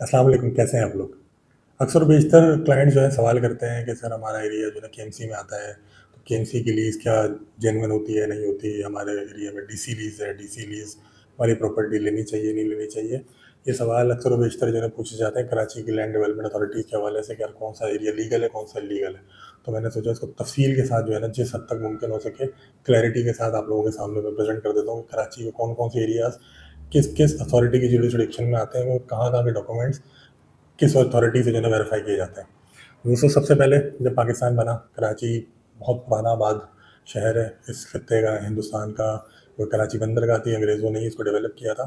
अस्सलाम वालेकुम, कैसे हैं आप लोग? अक्सर बेशतर क्लाइंट जो है सवाल करते हैं कि सर हमारा एरिया जो है केएमसी में आता है, तो केएमसी की लीज़ क्या जेन्युइन होती है, नहीं होती? हमारे एरिया में डीसी लीज़ है, डीसी लीज़ वाली प्रॉपर्टी लेनी चाहिए, नहीं लेनी चाहिए? ये सवाल अक्सर व बेशतर जो है पूछे जाते हैं कराची की लैंड डेवलपमेंट अथॉरिटी के हवाले से कि यार कौन-सा एरिया लीगल है, कौन-सा इल्लीगल है? तो मैंने सोचा इसको तफ़सील के साथ जो है ना जिस हद तक मुमकिन हो सके क्लैरिटी के साथ आप लोगों के सामने मैं प्रेज़ेंट कर देता हूँ कि कराची के कौन-कौन से एरियाज़ किस-किस अथॉरिटी की जुरिसडिक्शन में आते हैं, वो कहाँ-कहाँ के डॉक्यूमेंट्स किस अथॉरिटी से जो है वेरीफाई किए जाते हैं। दोस्तों, सबसे पहले जब पाकिस्तान बना, कराची बहुत पुराना आबाद शहर है इस खत्ते का, हिंदुस्तान का। वो कराची बंदरगाह थी, अंग्रेज़ों ने ही इसको डेवलप किया था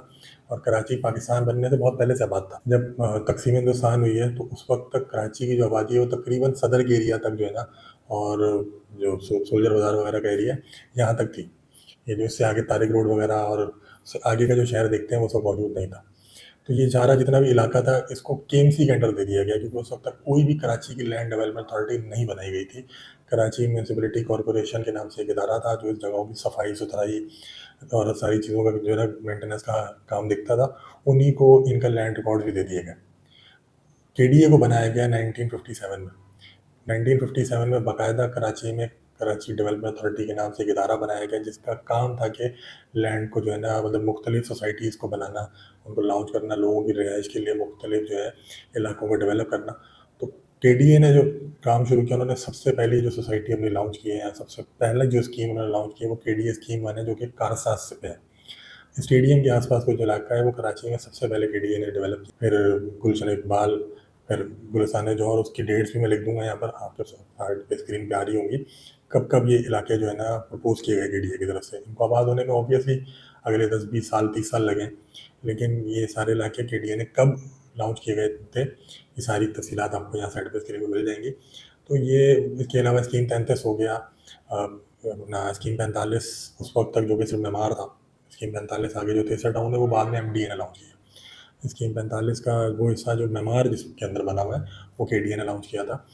और कराची पाकिस्तान बनने से बहुत पहले से आबाद था। जब तकसीम हिंदुस्तान हुई है तो उस वक्त तक कराची की जो आबादी है वो तकरीबन सदर के एरिया तक जो है ना, और जो सोल्जर बाज़ार वगैरह का एरिया यहाँ तक थी। ये जो इससे आगे तारिक रोड वगैरह और आगे का जो शहर देखते हैं वो सब मौजूद नहीं था। तो ये सारा जितना भी इलाका था इसको केएमसी के अंडर दे दिया गया, क्योंकि उस वक्त तक कोई भी कराची की लैंड डेवलपमेंट अथॉरिटी नहीं बनाई गई थी। कराची म्यूनसिपलिटी कॉरपोरेशन के नाम से एक इदारा था जो इस जगहों की सफाई सुथराई और सारी चीज़ों का जो है ना मेंटेनेंस का काम देखता था। उन्हीं को इनका लैंड रिकॉर्ड भी दे दिए गए। केडीए को बनाया गया 1957 में। 1957 में बाकायदा कराची में कराची डेवलपमेंट अथॉरिटी के नाम से एक इदारा बनाया गया जिसका काम था कि लैंड को जो है ना, मतलब मुख्तलिफ सोसाइटीज़ को बनाना, उनको लॉन्च करना, लोगों की रिहाइश के लिए मुख्तलिफ जो है इलाकों को डेवलप करना। तो केडीए ने जो काम शुरू किया, उन्होंने सबसे पहली जो सोसाइटी अपनी लॉन्च की है, सबसे पहला जो स्कीम उन्होंने लॉन्च की है वो केडीए स्कीम 1 है, जो कि कारसाज पे है। स्टेडियम के आसपास का जो इलाका है वो कराची में सबसे पहले केडीए ने डेवलप किया। फिर गुलशन इकबाल, फिर गुलिस्तान जौहर, उसकी डेट्स भी मैं लिख दूंगा यहाँ पर, आपके हार्ड पे स्क्रीन पे आ रही होंगी। कब कब ये इलाके जो है ना प्रपोज किए गए केडीए की तरफ से। इनको आबाद होने में ऑब्वियसली अगले 10-20 साल 30 साल लगे, लेकिन ये सारे इलाके केडीए ने कब लॉन्च किए गए थे, ये सारी तफसीलात आपको यहाँ साइड पे स्क्रीन पर मिल जाएंगी। तो ये इसके अलावा स्कीम 33 हो गया, अपना स्कीम 45 उस वक्त तक जो कि सिर्फ मेमार था। स्कीम 45 आगे जो तेसरा टाउन है वो बाद में एमडीए ने लॉन्च किया। स्कीम 45 का वो हिस्सा जो मेमार जिसके अंदर बना हुआ है वो केडीए ने लॉन्च किया था।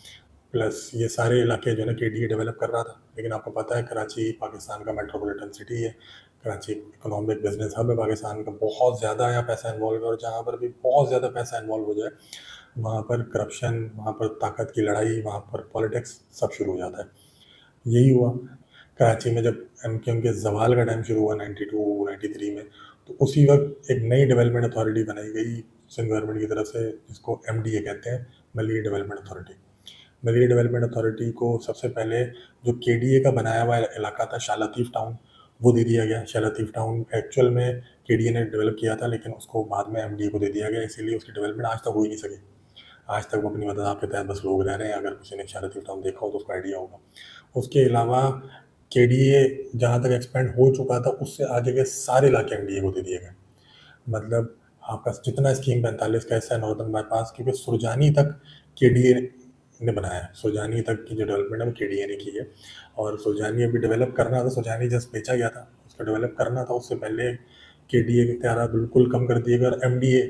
प्लस ये सारे इलाके जो है ना केडीए डेवलप कर रहा था, लेकिन आपको पता है कराची पाकिस्तान का मेट्रोपॉलिटन सिटी है। कराची इकोनॉमिक बिजनेस हब है पाकिस्तान का, बहुत ज़्यादा यहाँ पैसा इन्वॉल्व है, और जहाँ पर भी बहुत ज़्यादा पैसा इन्वॉल्व हो जाए वहाँ पर करप्शन, वहाँ पर ताकत की लड़ाई, वहाँ पर पॉलिटिक्स सब शुरू हो जाता है। यही हुआ कराची में जब एमकेएम के जवाल का टाइम शुरू हुआ 92-93 में। तो उसी वक्त एक नई डेवलपमेंट अथॉरिटी बनाई गई सिंध गवर्नमेंट की तरफ से, जिसको एमडीए कहते हैं, मलिया डेवलपमेंट अथॉरिटी। मलिया डेवलपमेंट अथॉरिटी को सबसे पहले जो केडीए का बनाया हुआ इलाका था शाह लतीफ़ टाउन, वो दे दिया गया। शाह लतीफ़ टाउन एक्चुअल में केडीए ने डेवलप किया था, लेकिन उसको बाद में एमडीए को दे दिया गया, इसीलिए उसकी डेवलपमेंट आज तक हो ही नहीं सकी। आज तक वो अपनी मदद आपके तहत बस लोग रह रहे हैं। अगर किसी ने शाह लतीफ़ टाउन देखा हो तो उसको आइडिया होगा। उसके अलावा केडीए जहाँ तक एक्सपेंड हो चुका था उससे आगे के सारे इलाके एमडीए को दे दिए गए। मतलब आपका जितना स्कीम 45 का हिस्सा है नॉर्दर्न बाईपास, क्योंकि सुरजानी तक केडीए ने बनाया है। सुरजानी तक की जो डेवलपमेंट है वो केडीए ने की है, और सुरजानी अभी डेवलप करना था। सुरजानी जस्ट बेचा गया था, उसको डेवलप करना था। उससे पहले केडीए के इख्तियार बिल्कुल कम कर दिए गए और एमडीए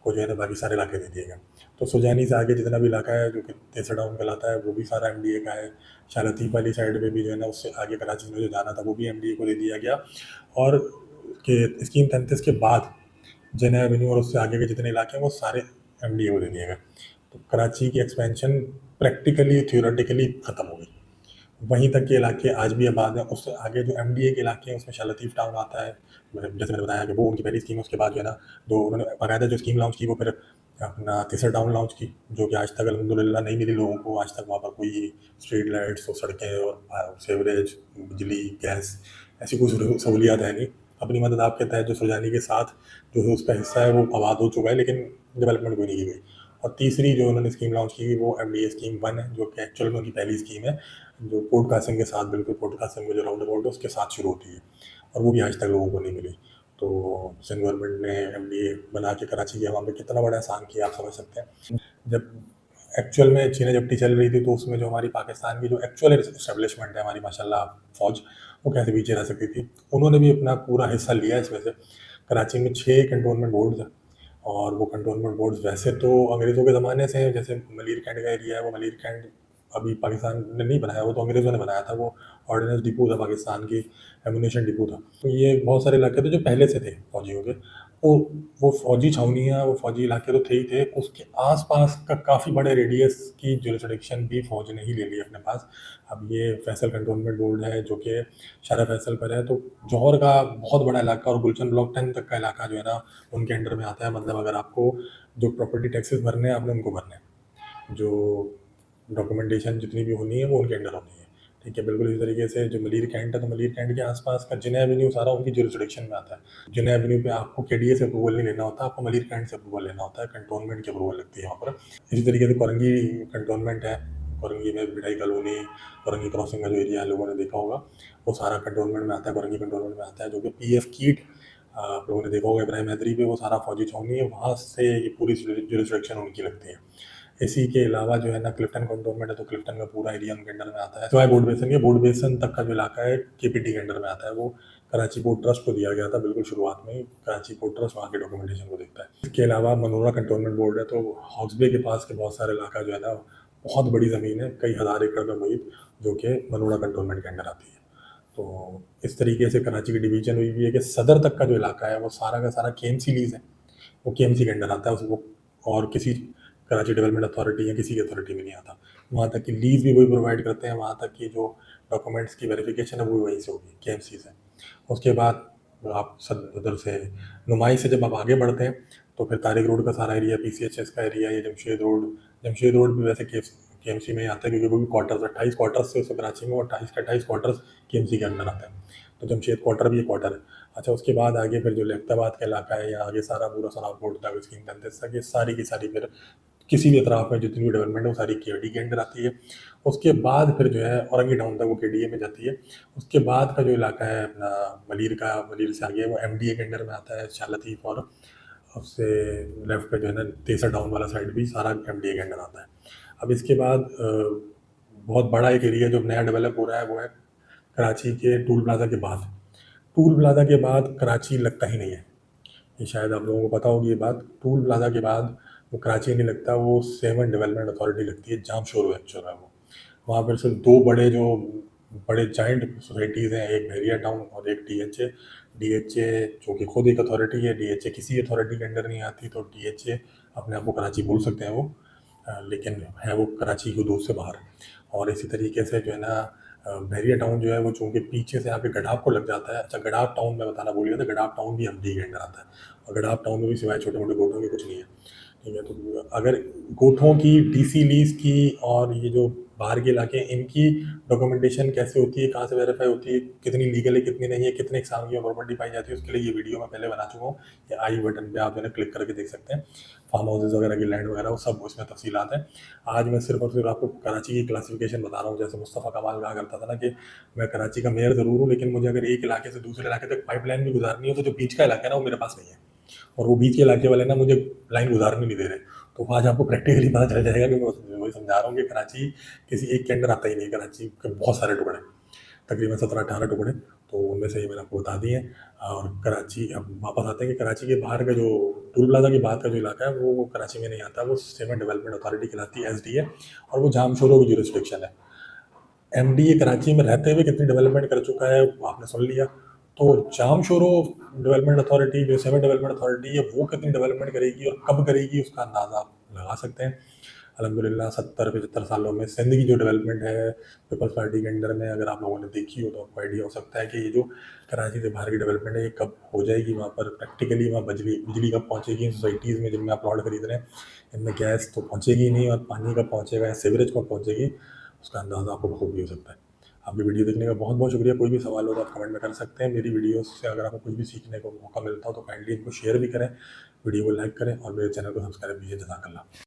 को जो है ना बाकी सारे इलाके दे दिए गए। तो सुरजानी से आगे जितना भी इलाका है जो कि तेसरा टाउन कहलाता है वो भी सारा एमडीए का है। शाह लतीफ़ वाली साइड पे भी जो है ना उससे आगे कराची में जो जाना था वो भी एमडीए को दे दिया गया। और के स्कीम 33 के बाद जिन एवेन्यू और उससे आगे के जितने इलाके हैं वो सारे एमडीए को दे दिए गए। तो कराची की एक्सपेंशन प्रैक्टिकली थियोरेटिकली ख़त्म हो गई। वहीं तक के इलाके आज भी आबाद हैं। उससे आगे जो एमडीए के इलाके हैं उसमें शाह लतीफ़ टाउन आता है। जैसे मैंने बताया कि वो उनकी पहली स्कीम है। उसके बाद जो है ना, जो उन्होंने बाकायदा जो स्कीम लॉन्च की वो फिर अपना तीसरा टाउन लॉन्च की, जो कि आज तक अल्हम्दुलिल्लाह नहीं मिली लोगों को। आज तक वहाँ पर कोई स्ट्रीट लाइट्स और सड़कें और सीवरेज, बिजली, गैस ऐसी कोई सहूलियात है नहीं। अपनी मदद आपके तहत जो सुरजानी के साथ जो है उसका हिस्सा है वो आबाद हो चुका है, लेकिन डेवलपमेंट कोई नहीं की गई। और तीसरी जो उन्होंने स्कीम लॉन्च की वो एमडीए स्कीम 1 है, जो कि एक्चुअल में उनकी पहली स्कीम है, जो पोर्ट कासिम के साथ, बिल्कुल पोर्ट कासिम में जो राउंड अबाउट है उसके साथ शुरू होती है, और वो भी आज तक लोगों को नहीं मिली। तो सिंध गवर्नमेंट ने एमडीए बना के कराची की हवा में कितना बड़ा एहसान किया, आप समझ सकते हैं। जब एक्चुअल में चीनी जब्ती चल रही थी तो उसमें जो हमारी पाकिस्तान की जो एक्चुअल इस्टेब्लिशमेंट है, हमारी माशाल्लाह फौज, वो कैसे पीछे रह सकती थी। उन्होंने भी अपना पूरा हिस्सा लिया इसमें से। कराची में 6 कंटोनमेंट बोर्ड्स हैं, और वो कंटोनमेंट बोर्ड्स वैसे तो अंग्रेज़ों के ज़माने से हैं। जैसे मलीर कैंट का एरिया है, वो मलीर कैंट अभी पाकिस्तान ने नहीं बनाया, वो तो अंग्रेज़ों ने बनाया था। वो ऑर्डिनेंस डिपो था पाकिस्तान की, एमुनेशन डिपो था। तो ये बहुत सारे इलाके थे जो पहले से थे फौजियों के। वो वो फ़ौजी छावनियाँ, वो फ़ौजी इलाके तो थे ही थे, उसके आस-पास का काफ़ी बड़े रेडियस की जुरिसडिक्शन भी फ़ौज ने ही ले ली अपने पास। अब ये फैसल कंटोनमेंट बोर्ड है जो कि शहर फैसल पर है, तो जौहर का बहुत बड़ा इलाका और गुलशन ब्लॉक 10 तक का इलाका जो है ना, उनके अंडर में आता है। मतलब अगर आपको जो प्रॉपर्टी टैक्सेस भरने हैं, आपने उनको भरने हैं। जो डॉक्यूमेंटेशन जितनी भी होनी है, वो उनके अंडर होनी है। ठीक है, बिल्कुल इसी तरीके से जो मलीर कैंट है, तो मलीर कैंट के आस-पास का जिना एवेन्यू सारा उनकी जुरिसडिक्शन में आता है। जिना एवेन्यू पे आपको केडीए से अप्रूवल नहीं लेना होता, आपको मलीर कैंट से अप्रूवल लेना होता है, कंटोनमेंट की अप्रूवल लगती है वहाँ पर। इसी तरीके से कोरंगी कंटोनमेंट है, कोरंगी में भिड़ाई कॉलोनी, कोरंगी क्रॉसिंग का जो एरिया है, लोगों ने देखा होगा, वो सारा कंटोनमेंट में आता है, कोरंगी कंटोनमेंट में आता है, जो कि पीएफ कीट आप लोगों ने देखा होगा इब्राहिम हैदरी पे, वो सारा फौजी छावनी है, वहाँ से ये पूरी जुरिसडिक्शन उनकी लगती है। इसी के अलावा जो है ना, क्लिफ्टन कंटोनमेंट है, तो क्लिफ्टन का पूरा एरिया उनके अंडर में आता है। सिवाय बोर्ड बेसन के, बोर्ड बेसन तक का जो इलाका है केपीटी के अंडर में आता है। वो कराची पोर्ट ट्रस्ट को दिया गया था बिल्कुल शुरुआत में ही। कराची पोर्ट ट्रस्ट वहाँ के डॉक्यूमेंटेशन को देखता है। इसके अलावा मनोरा कंटोनमेंट बोर्ड है, तो हॉक्सबे के पास के बहुत सारे इलाका जो है ना, बहुत बड़ी ज़मीन है, कई हज़ार एकड़ में मुहित, जो कि मनोरा कंटोनमेंट के अंडर आती है। तो इस तरीके से कराची की डिवीजन हुई हुई है कि सदर तक का जो इलाका है, वो सारा का सारा केएमसी लीज है, वो केएमसी के अंडर आता है। उसको और किसी कराची डेवलपमेंट अथॉरिटी या किसी की अथॉरिटी में नहीं आता। वहाँ तक की लीज भी वही प्रोवाइड करते हैं, वहाँ तक की जो डॉक्यूमेंट्स की वेरिफिकेशन है, वो वहीं से होगी, केएमसी से। उसके बाद आप उधर से नुमाई से जब आप आगे बढ़ते हैं, तो फिर तारिक रोड का सारा एरिया, पीसीएचएस का एरिया, ये जमशेद रोड भी वैसे केएमसी में ही आता है, क्योंकि वो भी क्वार्टर्स 28 क्वार्टर्स से उससे कराची में, और 28 के 28 क्वार्टर्स केएमसी के अंदर आता है। तो जमशेद क्वार्टर भी एक क्वार्टर है। अच्छा, उसके बाद आगे फिर जो लियाकताबाद का इलाका है, या आगे सारा पूरा सराफकोट तक, स्कीम तक, ये सारी की सारी फिर किसी भी अतराफ में जितनी भी डेवलपमेंट है, वो सारी केडी के अंडर आती है। उसके बाद फिर जो है औरंगी टाउन तक वो केडीए में जाती है। उसके बाद का जो इलाका है अपना मलीर का, मलीर से आगे वो एमडीए के अंडर में आता है, शालतीफ, और उससे लेफ्ट पे जो है ना तेसर टाउन वाला साइड भी सारा एमडीए के अंडर आता है। अब इसके बाद बहुत बड़ा एक एरिया जो नया डेवलप हो रहा है, वो है कराची के टूल प्लाजा के बाद। टूल प्लाजा के बाद कराची लगता ही नहीं है, ये शायद आप लोगों को पता होगी ये बात। टूल प्लाजा के बाद वो कराची नहीं लगता, वो सेवन डेवलपमेंट अथॉरिटी लगती है, जामशोर एक्चुअल है वो। वहाँ पर सिर्फ दो बड़े जाइंट सोसाइटीज़ हैं, एक बहरिया टाउन और एक डीएचए। डीएचए जो कि खुद एक अथॉरिटी है, डीएचए किसी अथॉरिटी के अंडर नहीं आती, तो डीएचए अपने आप को कराची बोल सकते हैं वो, लेकिन है वो कराची की हदूद से बाहर। और इसी तरीके से जो है ना, बहरिया टाउन जो है वो चूँकि पीछे से आके गडाफ को लग जाता है। अच्छा, गडाफ टाउन मैं बताना भूल गया था, गडाफ टाउन भी एमडी के अंडर आता है, और गडाफ टाउन में भी सिवाय छोटे मोटे गोठों के कुछ नहीं है। ठीक है, तो अगर गोठों की, डीसी लीज की, और ये जो बाहर के इलाके हैं, इनकी डॉक्यूमेंटेशन कैसे होती है, कहाँ से वेरीफाई होती है, कितनी लीगल है, कितनी नहीं है, कितने एग्जाम की प्रॉपर्टी पाई जाती है, उसके लिए ये वीडियो मैं पहले बना चुका हूँ। ये आई बटन पे आप जो है क्लिक करके देख सकते हैं। फार्म हाउसेज वगैरह की लैंड वगैरह, वो सब उसमें तफसीलात हैं। आज मैं सिर्फ और सिर्फ आपको कराची की क्लासिफिकेशन बता रहा हूँ। जैसे मुस्तफ़ा कमाल कहा करता था ना कि मैं कराची का मेयर ज़रूर हूँ, लेकिन मुझे अगर एक इलाके से दूसरे इलाके तक पाइपलाइन भी गुजारनी हो, तो जो बीच का इलाका है ना, वो मेरे पास नहीं है, और वो बीच के इलाके वाले ना मुझे लाइन गुजारने नहीं दे रहे। तो आज आपको प्रैक्टिकली पता चल जाएगा कि मैं वही समझा रहा हूँ कि कराची किसी एक के अंडर आता ही नहीं। कराची के बहुत सारे टुकड़े, तकरीबन 17-18 टुकड़े, तो उनमें से ये मैंने आपको बता दिए हैं। और कराची, अब वापस आते हैं कि कराची के बाहर का जो टूल प्लाजा के बाद का जो इलाका है, वो कराची में नहीं आता, वो सेवन डेवलपमेंट अथॉरिटी कहलाती है, एसडीए, और वो जामशोरों की जुरिसडिक्शन है। एमडीए कराची में रहते हुए कितनी डेवलपमेंट कर चुका है वो आपने सुन लिया। तो जामशोरो डेवलपमेंट अथॉरिटी, जो सेवन डेवलपमेंट अथॉरिटी है, वो कितनी डेवलपमेंट करेगी और कब करेगी, उसका अंदाज़ा आप लगा सकते हैं। अल्हम्दुलिल्लाह 70-75 सालों में सिंध की जो डेवलपमेंट है पीपल्स पार्टी के अंडर में, अगर आप लोगों ने देखी हो, तो आपको आइडिया हो सकता है कि ये जो कराची से बाहर की डेवलपमेंट है, ये कब हो जाएगी। वहाँ पर प्रैक्टिकली वहाँ बिजली बिजली कब पहुँचेगी सोसाइटीज़ में जिनमें आप प्लॉट खरीद रहे हैं, इनमें गैस तो पहुँचेगी ही नहीं, और पानी कब पहुँचेगा या सीवरेज कब पहुँचेगी, उसका अंदाज़ा आपको बखूबी हो सकता है। आपकी वीडियो देखने का बहुत बहुत शुक्रिया। कोई भी सवाल हो तो आप कमेंट में कर सकते हैं। मेरी वीडियोस से अगर आपको कुछ भी सीखने को मौका मिलता हो, तो काइंडली इनको शेयर भी करें, वीडियो को लाइक करें, और मेरे चैनल को सब्सक्राइब कीजिए। जज़ाकल्लाह।